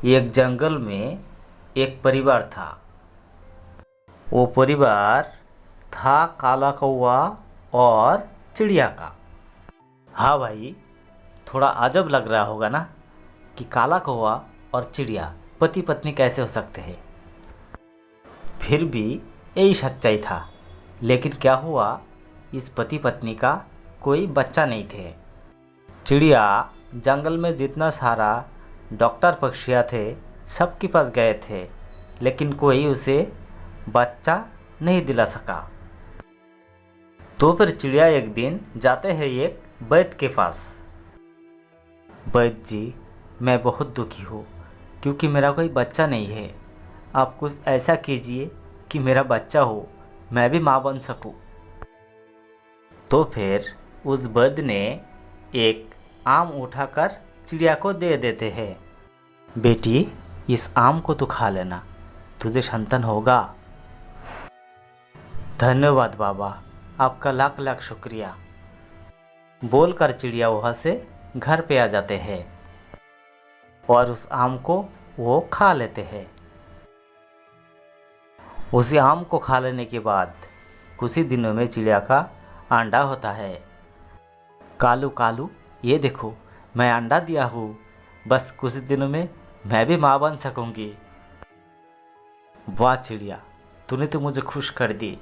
एक जंगल में एक परिवार था। वो परिवार था काला कौवा और चिड़िया का। हाँ भाई, थोड़ा अजब लग रहा होगा ना कि काला कौवा और चिड़िया पति पत्नी कैसे हो सकते हैं। फिर भी यही सच्चाई था। लेकिन क्या हुआ, इस पति पत्नी का कोई बच्चा नहीं थे। चिड़िया जंगल में जितना सारा डॉक्टर पक्षियाँ थे सबके पास गए थे, लेकिन कोई उसे बच्चा नहीं दिला सका। तो फिर चिड़िया एक दिन जाते हैं एक वैद्य के पास। वैद्य जी, मैं बहुत दुखी हूँ क्योंकि मेरा कोई बच्चा नहीं है। आप कुछ ऐसा कीजिए कि मेरा बच्चा हो, मैं भी माँ बन सकूँ। तो फिर उस वैद्य ने एक आम उठाकर चिड़िया को दे देते हैं। बेटी, इस आम को तू खा लेना, तुझे संतान होगा। धन्यवाद बाबा, आपका लाख लाख शुक्रिया बोलकर चिड़िया वहाँ से घर पे आ जाते हैं और उस आम को वो खा लेते हैं। उसी आम को खा लेने के बाद कुछ ही दिनों में चिड़िया का अंडा होता है। कालू कालू, ये देखो, मैं अंडा दिया हूँ, बस कुछ दिनों में मैं भी माँ बन सकूँगी। वाह चिड़िया, तूने तो मुझे खुश कर दी।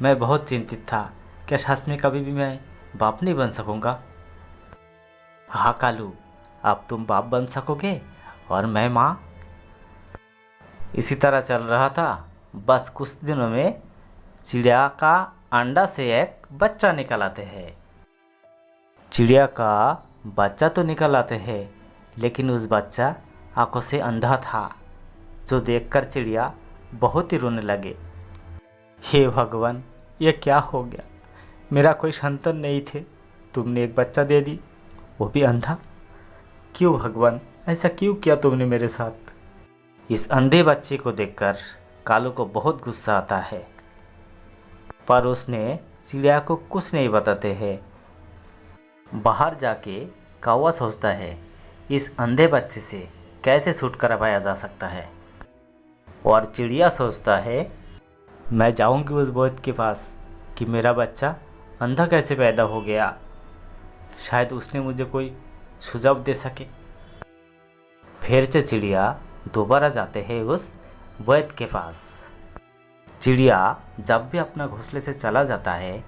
मैं बहुत चिंतित था, क्या सच में कभी भी मैं बाप नहीं बन सकूँगा। हाँ कालू, अब तुम बाप बन सकोगे और मैं माँ। इसी तरह चल रहा था। बस कुछ दिनों में चिड़िया का अंडा से एक बच्चा निकल आते हैं। चिड़िया का बच्चा तो निकल आते हैं, लेकिन उस बच्चा आंखों से अंधा था, जो देखकर चिड़िया बहुत ही रोने लगे। हे भगवान, ये क्या हो गया, मेरा कोई संतान नहीं थे, तुमने एक बच्चा दे दी, वो भी अंधा। क्यों भगवान, ऐसा क्यों किया तुमने मेरे साथ। इस अंधे बच्चे को देखकर कालू को बहुत गुस्सा आता है, पर उसने चिड़िया को कुछ नहीं बताते हैं। बाहर जाके कौवा सोचता है इस अंधे बच्चे से कैसे छुटकारा पाया जा सकता है, और चिड़िया सोचता है मैं जाऊंगी उस वैद्य के पास कि मेरा बच्चा अंधा कैसे पैदा हो गया, शायद उसने मुझे कोई सुझाव दे सके। फिर से चिड़िया दोबारा जाते हैं उस वैद्य के पास। चिड़िया जब भी अपना घोंसले से चला जाता है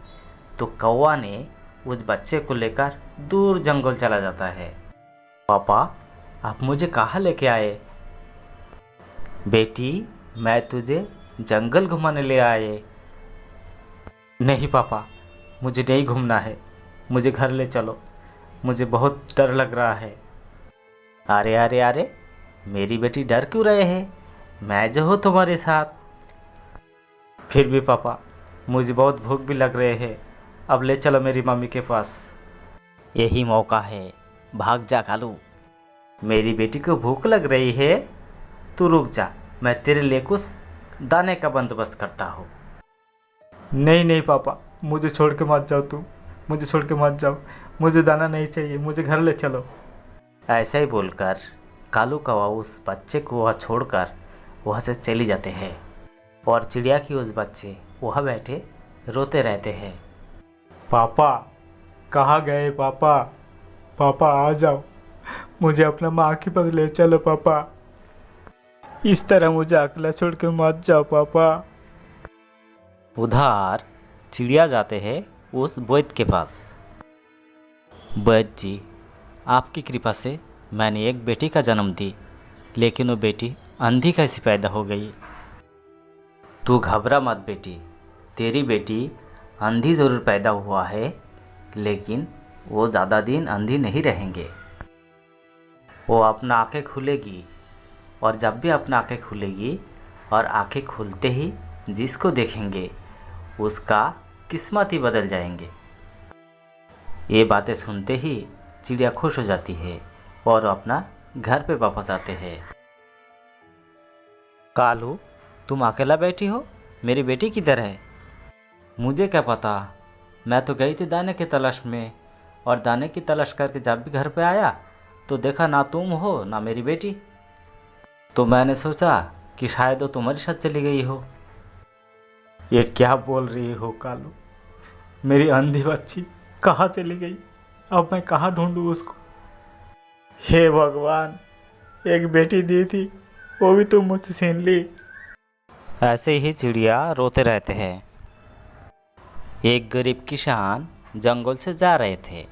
तो कौवा ने उस बच्चे को लेकर दूर जंगल चला जाता है। पापा, आप मुझे कहाँ लेके आए। बेटी, मैं तुझे जंगल घुमाने ले आए। नहीं पापा, मुझे नहीं घूमना है, मुझे घर ले चलो, मुझे बहुत डर लग रहा है। अरे अरे अरे, मेरी बेटी डर क्यों रहे हैं, मैं जो हूँ तुम्हारे साथ। फिर भी पापा, मुझे बहुत भूख भी लग रहे हैं, अब ले चलो मेरी मम्मी के पास। यही मौका है, भाग जा कालू। मेरी बेटी को भूख लग रही है, तू रुक जा, मैं तेरे लिए कुछ दाने का बंदोबस्त करता हूँ। नहीं नहीं पापा, मुझे छोड़ के मत जाओ, तुम मुझे छोड़ के मत जाओ, मुझे दाना नहीं चाहिए, मुझे घर ले चलो। ऐसा ही बोलकर कालू कौवा उस बच्चे को वहाँ छोड़कर वहाँ से चली जाते हैं, और चिड़िया की उस बच्चे वहाँ बैठे रोते रहते हैं। पापा, कहाँ गए पापा, पापा आ जाओ, मुझे अपना माँ के पास ले चलो पापा, इस तरह मुझे अकेला छोड़ के मत जाओ पापा। उधर चिड़िया जाते हैं उस वैद्य के पास। वैद्य जी, आपकी कृपा से मैंने एक बेटी का जन्म दी, लेकिन वो बेटी अंधी कैसे पैदा हो गई। तू घबरा मत बेटी, तेरी बेटी अंधी ज़रूर पैदा हुआ है, लेकिन वो ज़्यादा दिन अंधी नहीं रहेंगे। वो अपना आँखें खुलेगी, और जब भी अपना आँखें खुलेगी और आँखें खुलते ही जिसको देखेंगे उसका किस्मत ही बदल जाएंगे। ये बातें सुनते ही चिड़िया खुश हो जाती है और अपना घर पे वापस आते हैं। कालू, तुम अकेला बैठी हो, मेरी बेटी किधर है। मुझे क्या पता, मैं तो गई थी दाने की तलाश में, और दाने की तलाश करके जब भी घर पे आया तो देखा ना तुम हो ना मेरी बेटी। तो मैंने सोचा कि शायद वो तुम्हारे साथ चली गई हो। ये क्या बोल रही हो कालू? मेरी अंधी बच्ची कहाँ चली गई? अब मैं कहाँ ढूंढूं उसको? हे भगवान, एक बेटी दी थी, वो भी तुम मुझसे छीन ली। ऐसे ही चिड़िया रोते रहते हैं। एक गरीब किसान जंगल से जा रहे थे।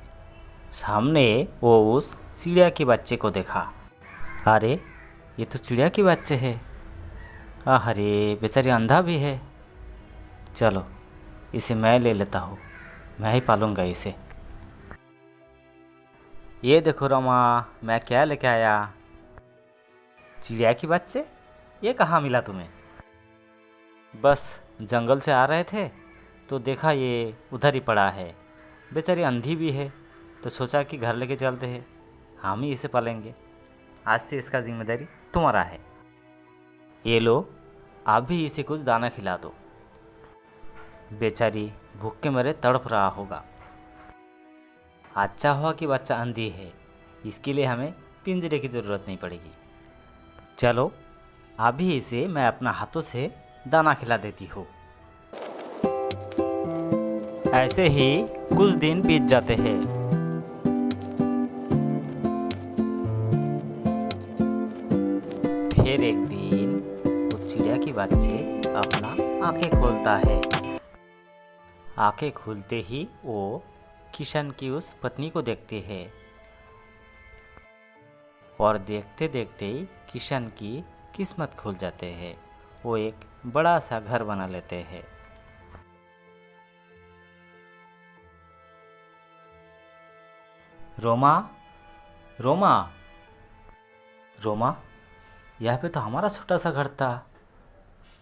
सामने वो उस चिड़िया के बच्चे को देखा। अरे, ये तो चिड़िया के बच्चे है। अरे, बेचारी अंधा भी है। चलो, इसे मैं ले लेता हूँ, मैं ही पालूंगा इसे। ये देखो रमा, मैं क्या लेके आया। चिड़िया के बच्चे, ये कहाँ मिला तुम्हें? बस जंगल से आ रहे थे तो देखा ये उधर ही पड़ा है। बेचारी अंधी भी है तो सोचा कि घर लेके चलते हैं, हम ही इसे पालेंगे। आज से इसका जिम्मेदारी तुम्हारा है। ये लो, आप भी इसे कुछ दाना खिला दो। बेचारी भूख के मारे तड़प रहा होगा। अच्छा हुआ कि बच्चा अंधी है, इसके लिए हमें पिंजरे की ज़रूरत नहीं पड़ेगी। चलो, अभी इसे मैं अपना हाथों से दाना खिला देती हूँ। ऐसे ही कुछ दिन बीत जाते हैं। फिर एक दिन वो चिड़िया की बच्चे अपना आंखें खोलता है। आंखें खुलते ही वो किशन की उस पत्नी को देखते हैं और देखते देखते ही किशन की किस्मत खुल जाते हैं। वो एक बड़ा सा घर बना लेते हैं। रोमा, रोमा, रोमा, यहाँ पे तो हमारा छोटा सा घर था,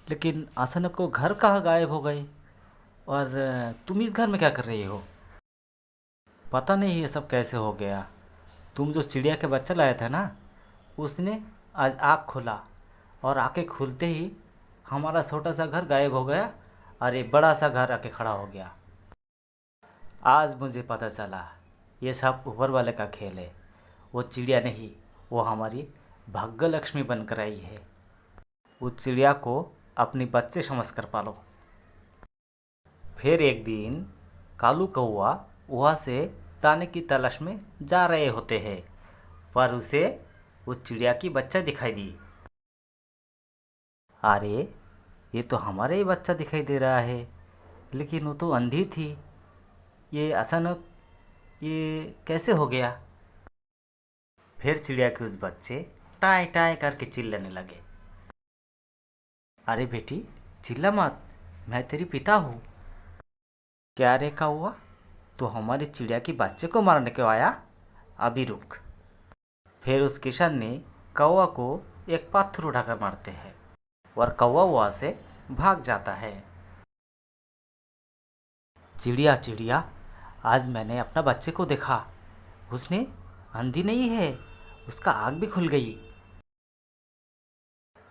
लेकिन अचानक को घर कहाँ गायब हो गई? और तुम इस घर में क्या कर रही हो? पता नहीं ये सब कैसे हो गया। तुम जो चिड़िया के बच्चा लाया था ना, उसने आज आँख खोला और आँखें खुलते ही हमारा छोटा सा घर गायब हो गया और एक बड़ा सा घर आके खड़ा हो गया। आज मुझे पता चला ये सब ऊपर वाले का खेल है। वो चिड़िया नहीं, वो हमारी भाग्य लक्ष्मी बनकर आई है। उस चिड़िया को अपनी बच्चे समझकर पालो। फिर एक दिन कालू कौआ वहाँ से दाने की तलाश में जा रहे होते हैं, पर उसे उस चिड़िया की बच्चा दिखाई दी। अरे, ये तो हमारा ही बच्चा दिखाई दे रहा है, लेकिन वो तो अंधी थी। ये अचानक ये कैसे हो गया? फिर चिड़िया के उस बच्चे टाय टाय करके चिल्लाने लगे। अरे बेटी, चिल्ला मत, मैं तेरी पिता हूँ। क्या रे कौआ, तो हमारी चिड़िया के बच्चे को मारने क्यों आया? अभी रुक। फिर उस किसान ने कौवा को एक पत्थर उठाकर मारते हैं और कौवा वहाँ से भाग जाता है। चिड़िया चिड़िया, आज मैंने अपना बच्चे को देखा। उसने अंधी नहीं है, उसका आँख भी खुल गई।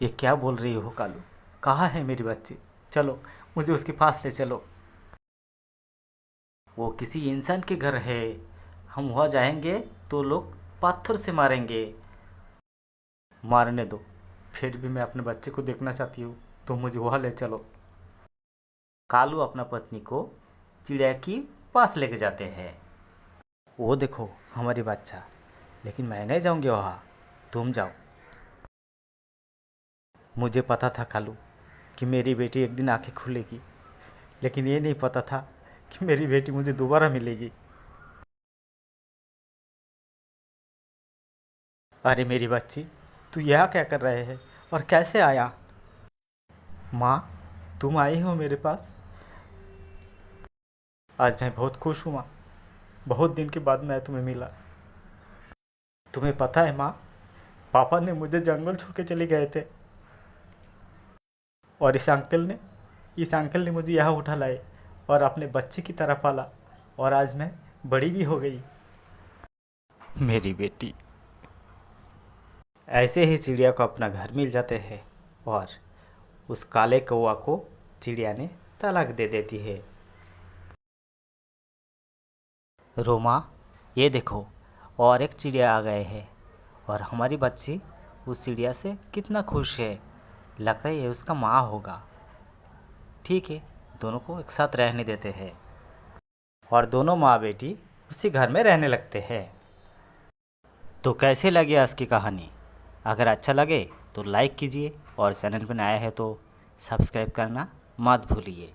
ये क्या बोल रही हो कालू? कहाँ है मेरी बच्ची? चलो, मुझे उसके पास ले चलो। वो किसी इंसान के घर है, हम वहाँ जाएंगे तो लोग पत्थर से मारेंगे। मारने दो, फिर भी मैं अपने बच्चे को देखना चाहती हूँ, तो मुझे वहाँ ले चलो। कालू अपना पत्नी को चिड़िया की पास लेके जाते हैं। वो देखो हमारी बच्चा, लेकिन मैं नहीं जाऊँगी वहाँ, तुम जाओ। मुझे पता था कालू कि मेरी बेटी एक दिन आंखें खुलेगी, लेकिन ये नहीं पता था कि मेरी बेटी मुझे दोबारा मिलेगी। अरे मेरी बच्ची, तू यहाँ क्या कर रहे है और कैसे आया? माँ, तुम आई हो मेरे पास? आज मैं बहुत खुश हूँ माँ, बहुत दिन के बाद मैं तुम्हें मिला। तुम्हें पता है माँ, पापा ने मुझे जंगल छोड़ के चले गए थे और इस अंकल ने मुझे यहाँ उठा लाए और अपने बच्चे की तरह पाला, और आज मैं बड़ी भी हो गई। मेरी बेटी। ऐसे ही चिड़िया को अपना घर मिल जाते हैं और उस काले कौवा को चिड़िया ने तलाक दे देती है। रोमा, ये देखो, और एक चिड़िया आ गए हैं और हमारी बच्ची उस चिड़िया से कितना खुश है, लगता है ये उसका माँ होगा। ठीक है, दोनों को एक साथ रहने देते हैं और दोनों माँ बेटी उसी घर में रहने लगते हैं। तो कैसे लगी आज की कहानी? अगर अच्छा लगे तो लाइक कीजिए और चैनल पर नया है तो सब्सक्राइब करना मत भूलिए।